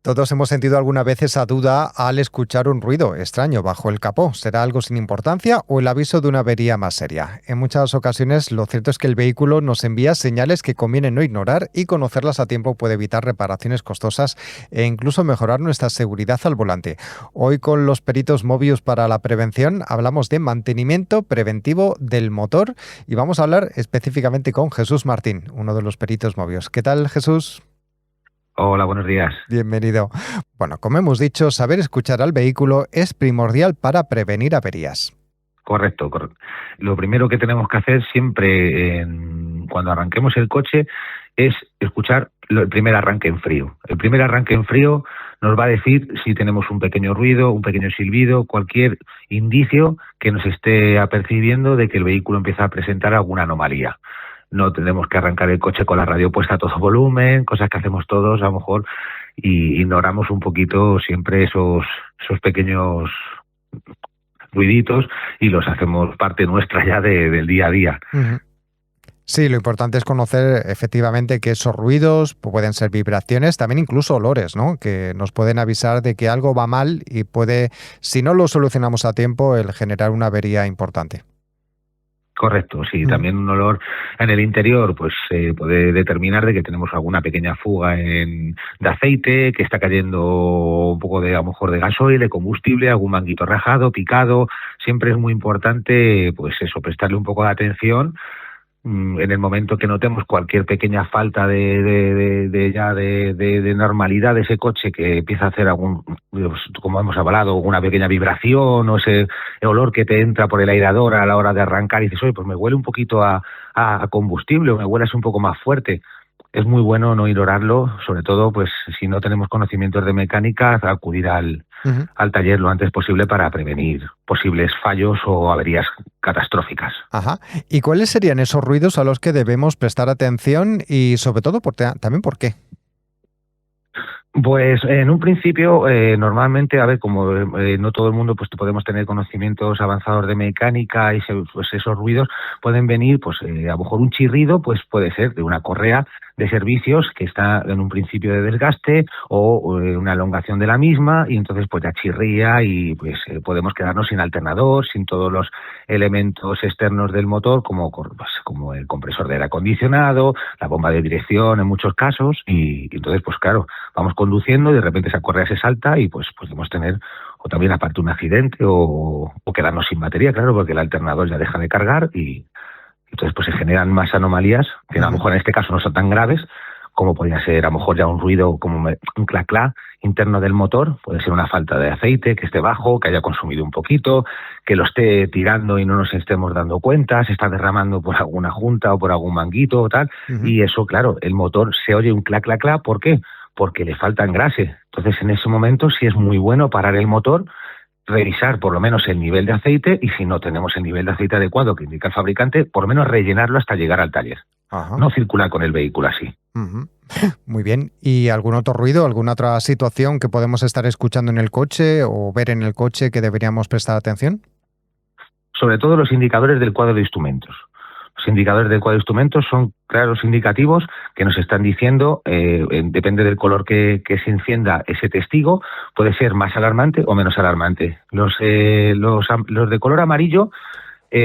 Todos hemos sentido alguna vez esa duda al escuchar un ruido extraño bajo el capó. ¿Será algo sin importancia o el aviso de una avería más seria? En muchas ocasiones lo cierto es que el vehículo nos envía señales que conviene no ignorar y conocerlas a tiempo puede evitar reparaciones costosas e incluso mejorar nuestra seguridad al volante. Hoy con los peritos Mobius para la prevención hablamos de mantenimiento preventivo del motor y vamos a hablar específicamente con Jesús Martín, uno de los peritos Mobius. ¿Qué tal, Jesús? Hola, buenos días. Bienvenido. Bueno, como hemos dicho, saber escuchar al vehículo es primordial para prevenir averías. Correcto, correcto. Lo primero que tenemos que hacer siempre cuando arranquemos el coche es escuchar el primer arranque en frío. El primer arranque en frío nos va a decir si tenemos un pequeño ruido, un pequeño silbido, cualquier indicio que nos esté apercibiendo de que el vehículo empieza a presentar alguna anomalía. No tenemos que arrancar el coche con la radio puesta a todo volumen, cosas que hacemos todos a lo mejor, y ignoramos un poquito siempre esos pequeños ruiditos y los hacemos parte nuestra ya del día a día. Uh-huh. Sí, lo importante es conocer efectivamente que esos ruidos pueden ser vibraciones, también incluso olores, ¿no? Que nos pueden avisar de que algo va mal y puede, si no lo solucionamos a tiempo, el generar una avería importante. Correcto, sí. También un olor en el interior pues puede determinar de que tenemos alguna pequeña fuga de aceite, que está cayendo un poco de, a lo mejor, de gasoil, de combustible, algún manguito rajado, picado. Siempre es muy importante pues eso, prestarle un poco de atención en el momento que notemos cualquier pequeña falta de normalidad de ese coche, que empieza a hacer algún, como hemos hablado, una pequeña vibración o ese olor que te entra por el aireador a la hora de arrancar y dices, oye, pues me huele un poquito a combustible o me huele así un poco más fuerte. Es muy bueno no ignorarlo, sobre todo pues si no tenemos conocimientos de mecánica, acudir al taller lo antes posible para prevenir posibles fallos o averías catastróficas. Ajá. ¿Y cuáles serían esos ruidos a los que debemos prestar atención y sobre todo también por qué? Pues en un principio, normalmente, a ver, como no todo el mundo pues podemos tener conocimientos avanzados de mecánica y pues esos ruidos pueden venir, pues a lo mejor un chirrido pues puede ser de una correa de servicios que está en un principio de desgaste o una elongación de la misma y entonces pues ya chirría y pues podemos quedarnos sin alternador, sin todos los elementos externos del motor como el compresor de aire acondicionado, la bomba de dirección en muchos casos y entonces pues claro, vamos conduciendo y de repente esa correa se salta y pues podemos tener o también aparte un accidente o quedarnos sin batería, claro, porque el alternador ya deja de cargar y entonces pues se generan más anomalías que a lo mejor en este caso no son tan graves como podría ser a lo mejor ya un ruido como un clac-clac interno del motor, puede ser una falta de aceite que esté bajo, que haya consumido un poquito, que lo esté tirando y no nos estemos dando cuenta, se está derramando por alguna junta o por algún manguito o tal, y eso, claro, el motor se oye un clac-clac-clac, ¿por qué? Porque le falta engrase. Entonces en ese momento sí es muy bueno parar el motor, revisar por lo menos el nivel de aceite y si no tenemos el nivel de aceite adecuado que indica el fabricante, por lo menos rellenarlo hasta llegar al taller. Ajá. No circular con el vehículo así. Muy bien. ¿Y algún otro ruido, alguna otra situación que podemos estar escuchando en el coche o ver en el coche que deberíamos prestar atención? Sobre todo los indicadores del cuadro de instrumentos. Los indicadores del cuadro de instrumentos son claros indicativos que nos están diciendo, depende del color que se encienda ese testigo, puede ser más alarmante o menos alarmante. Los de color amarillo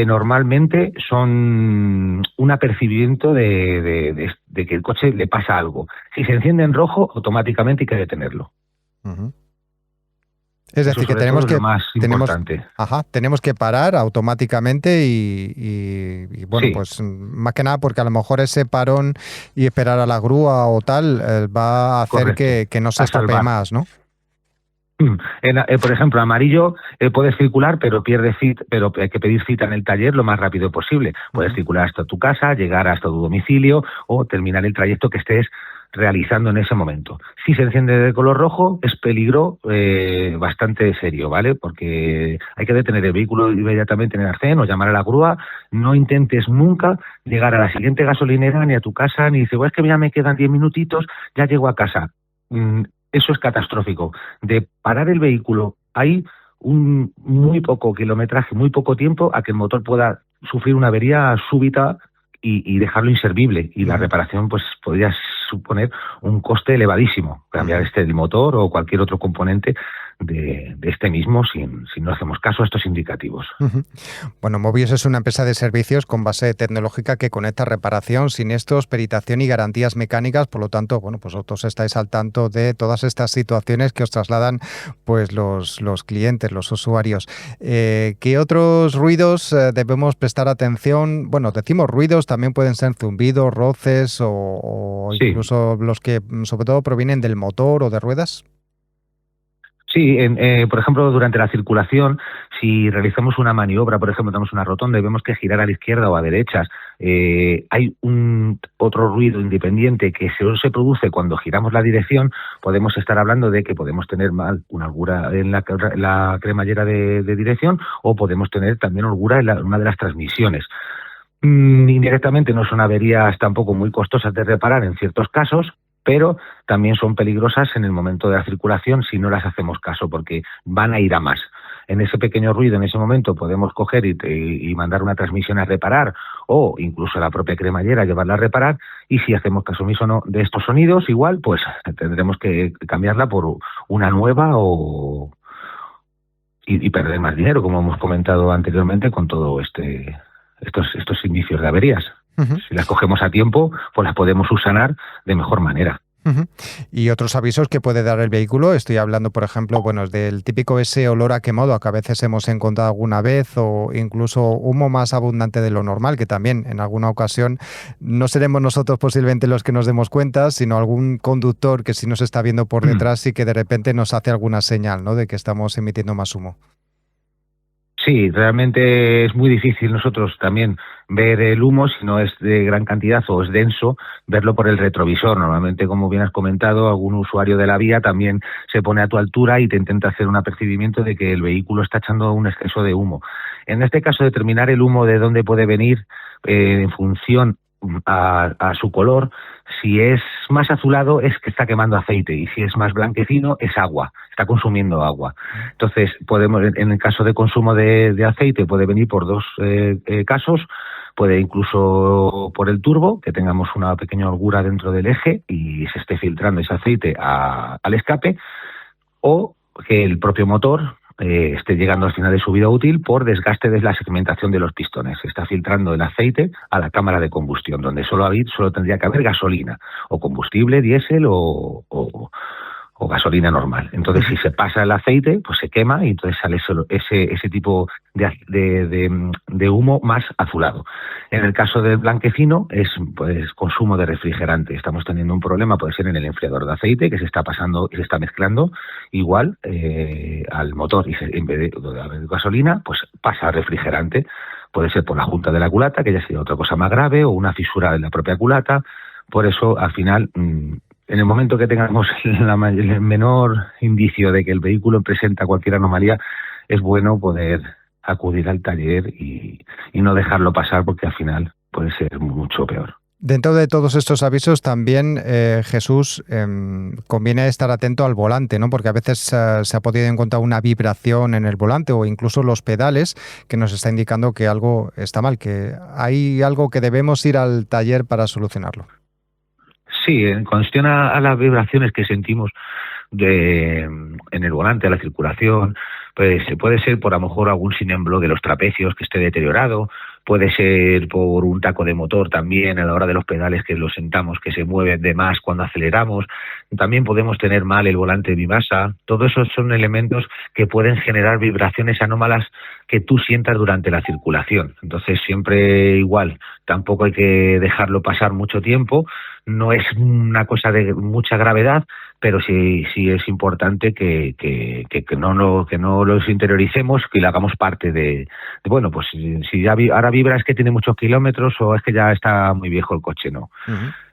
normalmente son un apercibimiento de que el coche le pasa algo. Si se enciende en rojo, automáticamente hay que detenerlo. Es decir, que tenemos que parar automáticamente y bueno, sí. Pues más que nada porque a lo mejor ese parón y esperar a la grúa o tal va a hacer que no se estropee más, ¿no? Por ejemplo, amarillo puedes circular, pero hay que pedir cita en el taller lo más rápido posible. Puedes circular hasta tu casa, llegar hasta tu domicilio o terminar el trayecto que estés realizando en ese momento. Si se enciende de color rojo, es peligro bastante serio, ¿vale? Porque hay que detener el vehículo inmediatamente en el arcén o llamar a la grúa. No intentes nunca llegar a la siguiente gasolinera ni a tu casa, ni decir, es que ya me quedan 10 minutitos, ya llego a casa. Eso es catastrófico. De parar el vehículo, hay un muy poco kilometraje, muy poco tiempo a que el motor pueda sufrir una avería súbita y dejarlo inservible. Y la reparación pues podría suponer un coste elevadísimo cambiar el motor o cualquier otro componente de este mismo si no hacemos caso a estos indicativos. Bueno, Mobius es una empresa de servicios con base tecnológica que conecta reparación, siniestros, peritación y garantías mecánicas. Por lo tanto, bueno, pues vosotros estáis al tanto de todas estas situaciones que os trasladan pues los clientes, los usuarios. ¿Qué otros ruidos debemos prestar atención? Bueno, decimos ruidos, también pueden ser zumbidos, roces o incluso los que sobre todo provienen del motor o de ruedas. Sí, por ejemplo, durante la circulación, si realizamos una maniobra, por ejemplo, tenemos una rotonda y vemos que girar a la izquierda o a derechas, hay otro ruido independiente que se produce cuando giramos la dirección, podemos estar hablando de que podemos tener mal una holgura en la cremallera de dirección o podemos tener también holgura en una de las transmisiones. Indirectamente no son averías tampoco muy costosas de reparar en ciertos casos, pero también son peligrosas en el momento de la circulación si no las hacemos caso, porque van a ir a más. En ese pequeño ruido, en ese momento, podemos coger y mandar una transmisión a reparar o incluso a la propia cremallera llevarla a reparar, y si hacemos caso omiso no de estos sonidos, igual pues tendremos que cambiarla por una nueva y perder más dinero, como hemos comentado anteriormente con todo estos indicios de averías. Si las cogemos a tiempo, pues las podemos subsanar de mejor manera. Y otros avisos que puede dar el vehículo, estoy hablando, por ejemplo, bueno, del típico ese olor a quemado que a veces hemos encontrado alguna vez, o incluso humo más abundante de lo normal, que también en alguna ocasión no seremos nosotros posiblemente los que nos demos cuenta, sino algún conductor que sí nos está viendo por detrás y que de repente nos hace alguna señal, ¿no?, de que estamos emitiendo más humo. Sí, realmente es muy difícil nosotros también ver el humo, si no es de gran cantidad o es denso, verlo por el retrovisor. Normalmente, como bien has comentado, algún usuario de la vía también se pone a tu altura y te intenta hacer un apercibimiento de que el vehículo está echando un exceso de humo. En este caso, determinar el humo de dónde puede venir en función a su color. Si es más azulado es que está quemando aceite, y si es más blanquecino es agua, está consumiendo agua. Entonces en el caso de consumo de aceite puede venir por dos casos. Puede incluso por el turbo, que tengamos una pequeña holgura dentro del eje y se esté filtrando ese aceite al escape, o que el propio motor esté llegando al final de su vida útil por desgaste de la segmentación de los pistones. Se está filtrando el aceite a la cámara de combustión, donde solo tendría que haber gasolina, o combustible, diésel o gasolina normal. Entonces, si se pasa el aceite, pues se quema y entonces sale solo ese tipo de humo más azulado. En el caso del blanquecino es pues consumo de refrigerante. Estamos teniendo un problema, puede ser en el enfriador de aceite, que se está pasando y se está mezclando igual al motor, y en vez de haber gasolina, pues pasa refrigerante. Puede ser por la junta de la culata, que ya sería otra cosa más grave, o una fisura en la propia culata. Por eso, al final, en el momento que tengamos el menor indicio de que el vehículo presenta cualquier anomalía, es bueno poder acudir al taller y no dejarlo pasar, porque al final puede ser mucho peor. Dentro de todos estos avisos también, Jesús, conviene estar atento al volante, ¿no? Porque a veces se ha podido encontrar una vibración en el volante o incluso los pedales que nos está indicando que algo está mal, que hay algo que debemos ir al taller para solucionarlo. Sí, en cuestión a las vibraciones que sentimos en el volante, a la circulación, pues puede ser por a lo mejor algún sinemblo de los trapecios que esté deteriorado, puede ser por un taco de motor también a la hora de los pedales, que los sentamos que se mueven de más cuando aceleramos. También podemos tener mal el volante bimasa. Todos esos son elementos que pueden generar vibraciones anómalas que tú sientas durante la circulación. Entonces, siempre igual, tampoco hay que dejarlo pasar mucho tiempo. No es una cosa de mucha gravedad, pero sí es importante que no los interioricemos, que lo hagamos parte de bueno, pues si ya ahora vibra es que tiene muchos kilómetros o es que ya está muy viejo el coche, no.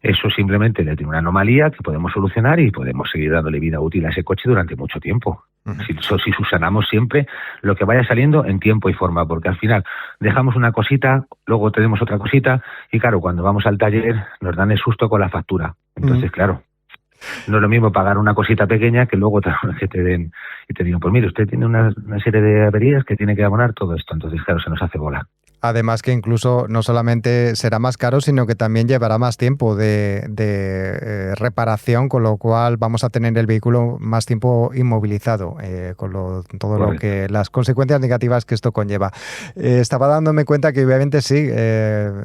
Eso simplemente le tiene una anomalía que podemos solucionar y podemos seguir dándole vida útil a ese coche durante mucho tiempo. Si subsanamos siempre lo que vaya saliendo en tiempo y forma, porque al final dejamos una cosita, luego tenemos otra cosita, y claro, cuando vamos al taller nos dan el susto con la factura. Entonces, claro, no es lo mismo pagar una cosita pequeña que luego que te den y te digan, pues mire, usted tiene una serie de averías que tiene que abonar todo esto. Entonces, claro, se nos hace bola. Además que incluso no solamente será más caro, sino que también llevará más tiempo de reparación, con lo cual vamos a tener el vehículo más tiempo inmovilizado, todo lo Correcto. que las consecuencias negativas que esto conlleva. Estaba dándome cuenta que obviamente sí,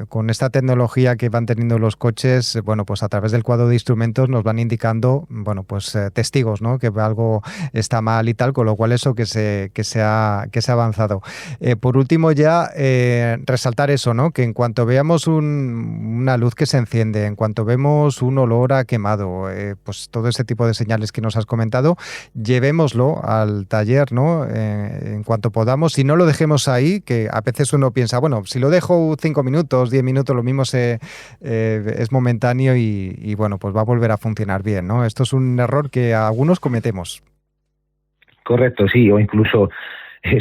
con esta tecnología que van teniendo los coches, bueno, pues a través del cuadro de instrumentos nos van indicando, bueno, pues testigos, ¿no? Que algo está mal y tal, con lo cual eso que se ha avanzado. Por último ya resaltar eso, ¿no? Que en cuanto veamos una luz que se enciende, en cuanto vemos un olor a quemado, pues todo ese tipo de señales que nos has comentado, llevémoslo al taller, ¿no? En cuanto podamos, y no lo dejemos ahí, que a veces uno piensa, bueno, si lo dejo 5 minutos, 10 minutos, lo mismo es momentáneo y bueno, pues va a volver a funcionar bien, ¿no? Esto es un error que algunos cometemos. Correcto, sí, o incluso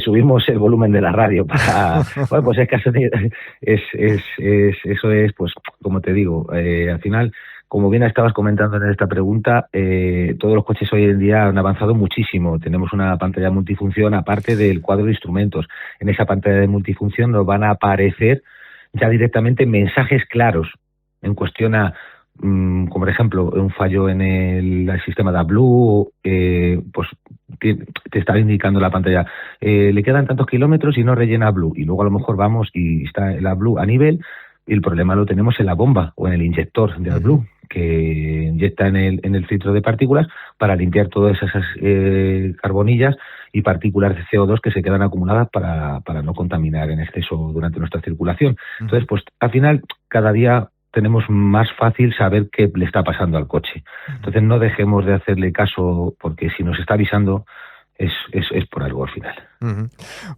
subimos el volumen de la radio para, bueno, pues es que eso es, pues, como te digo, al final, como bien estabas comentando en esta pregunta, todos los coches hoy en día han avanzado muchísimo. Tenemos una pantalla multifunción aparte del cuadro de instrumentos. En esa pantalla de multifunción nos van a aparecer ya directamente mensajes claros en cuestión a, como por ejemplo, un fallo en el sistema de AdBlue, pues te está indicando la pantalla, le quedan tantos kilómetros y no rellena Blue, y luego a lo mejor vamos y está la Blue a nivel, y el problema lo tenemos en la bomba o en el inyector de AdBlue, que inyecta en el filtro de partículas para limpiar todas esas carbonillas y partículas de CO2 que se quedan acumuladas para no contaminar en exceso durante nuestra circulación. Entonces, pues al final, cada día tenemos más fácil saber qué le está pasando al coche. Entonces no dejemos de hacerle caso, porque si nos está avisando es por algo al final. Ujú.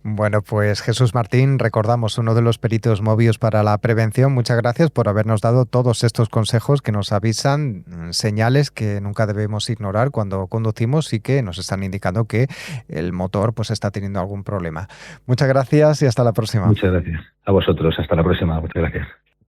Bueno, pues Jesús Martín, recordamos, uno de los peritos Mobius para la prevención. Muchas gracias por habernos dado todos estos consejos que nos avisan, señales que nunca debemos ignorar cuando conducimos y que nos están indicando que el motor pues está teniendo algún problema. Muchas gracias y hasta la próxima. Muchas gracias. A vosotros. Hasta la próxima. Muchas gracias.